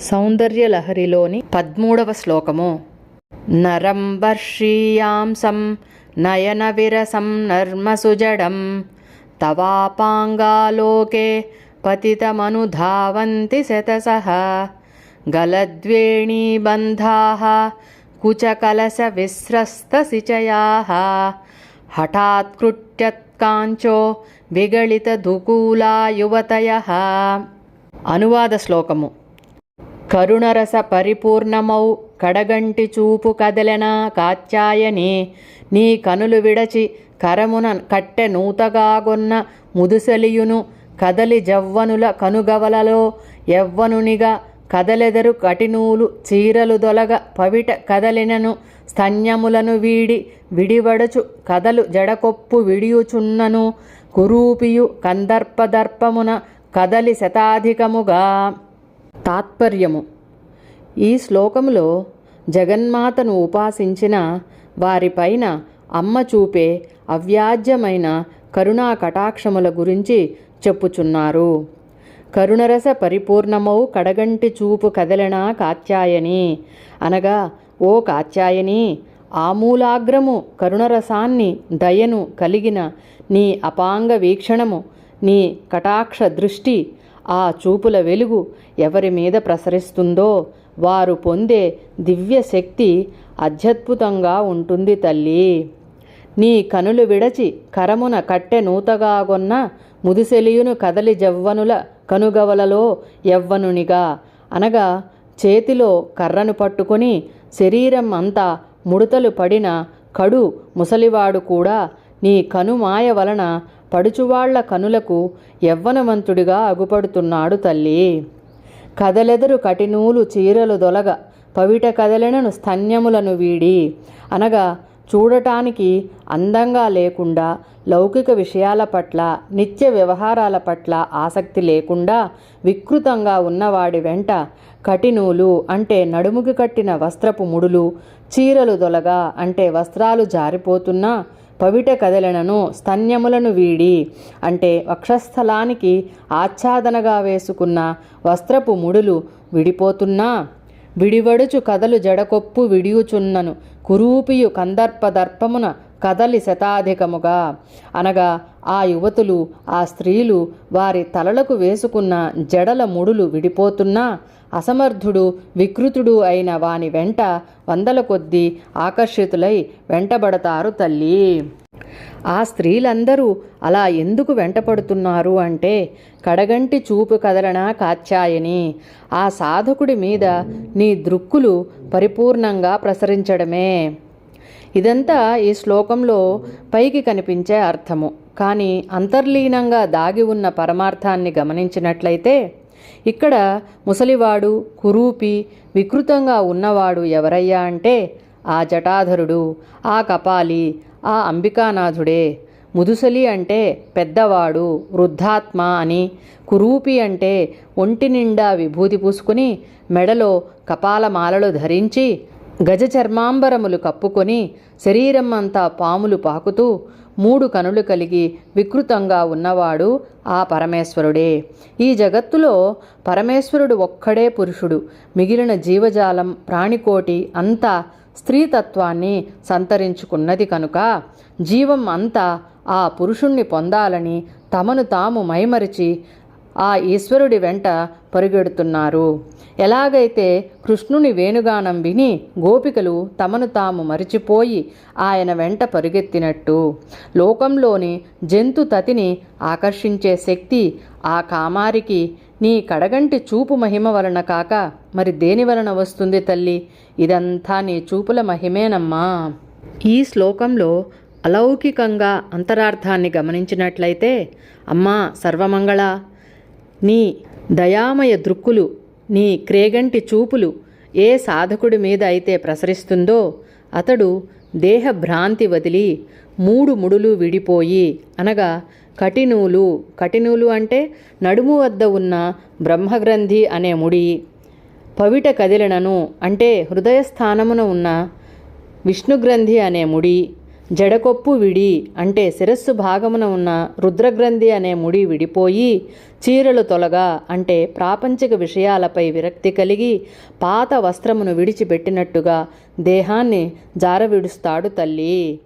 సౌందర్యలహరిలోని 13వ శ్లోకము. నరం వర్షీయాంసం నయన విరసం నర్మసుజడం తవాపాంగాలోకే పతితమనుధావంతి శతసః గలద్వేణీబంధాః కుచకలశ విస్రస్తసిచయాః హఠాత్కృత్యత్కాంచో విగళితదుకూలా యువతయః. అనువాద శ్లోకము. కరుణరస పరిపూర్ణమౌ కడగంటి చూపు కదలెన కాత్యాయని నీ కనులు విడచి కరమున కట్టె నూతగాగొన్న ముదుసలియును కదలి జవ్వనుల కనుగవలలో యవ్వనునిగా కదలెదరు కటినూలు చీరలు దొలగ పవిట కదలినను స్తన్యములను వీడి విడివడచు కదలు జడకొప్పు విడియుచున్నను కురూపియు కందర్పదర్పమున కదలి శతాధికముగా. తాత్పర్యము. ఈ శ్లోకములో జగన్మాతను ఉపాసించిన వారిపైన అమ్మ చూపే అవ్యాజ్యమైన కరుణా కటాక్షముల గురించి చెప్పుచున్నారు. కరుణరస పరిపూర్ణమౌ కడగంటి చూపు కదలెన కాత్యాయని అనగా, ఓ కాత్యాయని, ఆమూలాగ్రము కరుణరసాన్ని దయను కలిగిన నీ అపాంగ వీక్షణము, నీ కటాక్ష దృష్టి, ఆ చూపుల వెలుగు ఎవరి మీద ప్రసరిస్తుందో వారు పొందే దివ్య శక్తి అత్యద్భుతంగా ఉంటుంది తల్లి. నీ కనులు విడచి కరమున కట్టె నూతగాగొన్న ముదుసెలియును కదలి జవ్వనుల కనుగవలలో యవ్వనునిగా అనగా, చేతిలో కర్రను పట్టుకొని శరీరం అంతా ముడతలు పడిన కడు ముసలివాడు కూడా నీ కనుమాయ వలన పడుచువాళ్ల కనులకు యవ్వనవంతుడిగా అగుపడుతున్నాడు తల్లి. కదలెదరు కటినూలు చీరలు దొలగ పవిట కదలెనను స్తన్యములను వీడి అనగా, చూడటానికి అందంగా లేకుండా లౌకిక విషయాల పట్ల నిత్య వ్యవహారాల పట్ల ఆసక్తి లేకుండా వికృతంగా ఉన్నవాడి వెంట కటినూలు అంటే నడుముకి కట్టిన వస్త్రపు ముడులు, చీరలు దొలగా అంటే వస్త్రాలు జారిపోతున్నా, పవిట కదలెనను స్తన్యములను వీడి అంటే వక్షస్థలానికి ఆచ్ఛాదనగా వేసుకున్న వస్త్రపు ముడులు విడిపోతున్నా, విడివడుచు కదలు జడకొప్పు విడియుచున్నను కురూపియు కందర్పదర్పమున కదలి శతాధికముగా అనగా, ఆ యువతులు, ఆ స్త్రీలు వారి తలలకు వేసుకున్న జడల ముడులు విడిపోతున్నా, అసమర్థుడు వికృతుడు అయిన వాని వెంట వందల కొద్దీ ఆకర్షితులై వెంటబడతారు తల్లి. ఆ స్త్రీలందరూ అలా ఎందుకు వెంటపడుతున్నారు అంటే, కడగంటి చూపు కదలన కాత్యాయని, ఆ సాధకుడి మీద నీ దృక్కులు పరిపూర్ణంగా ప్రసరించడమే. ఇదంతా ఈ శ్లోకంలో పైకి కనిపించే అర్థము. కానీ అంతర్లీనంగా దాగి ఉన్న పరమార్థాన్ని గమనించినట్లయితే, ఇక్కడ ముసలివాడు, కురూపి, వికృతంగా ఉన్నవాడు ఎవరయ్యా అంటే, ఆ జటాధరుడు, ఆ కపాలి, ఆ అంబికానాథుడే. ముదుసలి అంటే పెద్దవాడు, వృద్ధాత్మ అని, కురూపి అంటే ఒంటి నిండా విభూతి పూసుకుని మెడలో కపాలమాలలు ధరించి గజ చర్మాంబరములు కప్పుకొని శరీరం అంతా పాములు పాకుతూ 3 కనులు కలిగి వికృతంగా ఉన్నవాడు ఆ పరమేశ్వరుడే. ఈ జగత్తులో పరమేశ్వరుడు ఒక్కడే పురుషుడు. మిగిలిన జీవజాలం, ప్రాణికోటి అంతా స్త్రీతత్వాన్ని సంతరించుకున్నది కనుక జీవం అంతా ఆ పురుషుణ్ణి పొందాలని తమను తాము మైమరిచి ఆ ఈశ్వరుడి వెంట పరుగెడుతున్నారు. ఎలాగైతే కృష్ణుని వేణుగానం విని గోపికలు తమను తాము మరిచిపోయి ఆయన వెంట పరుగెత్తినట్టు, లోకంలోని జంతు తతిని ఆకర్షించే శక్తి ఆ కామారికి నీ కడగంటి చూపు మహిమ వలన కాక మరి దేని వలన వస్తుంది తల్లి? ఇదంతా నీ చూపుల మహిమేనమ్మా. ఈ శ్లోకంలో అలౌకికంగా అంతరార్థాన్ని గమనించినట్లయితే, అమ్మా సర్వమంగళ, నీ దయామయ దృక్కులు, నీ క్రేగంటి చూపులు ఏ సాధకుడి మీద అయితే ప్రసరిస్తుందో అతడు దేహభ్రాంతి వదిలి 3 ముడులు విడిపోయి అనగా, కటినూలు అంటే నడుము వద్ద ఉన్న బ్రహ్మగ్రంథి అనే ముడి, పవిట కదిలనను అంటే హృదయస్థానమున ఉన్న విష్ణుగ్రంథి అనే ముడి, జడకొప్పు విడి అంటే శిరస్సు భాగమున ఉన్న రుద్రగ్రంథి అనే ముడి విడిపోయి చీరలు తొలగా అంటే ప్రాపంచిక విషయాలపై విరక్తి కలిగి పాత వస్త్రమును విడిచిపెట్టినట్టుగా దేహాన్ని జారవిడుస్తాడు తల్లి.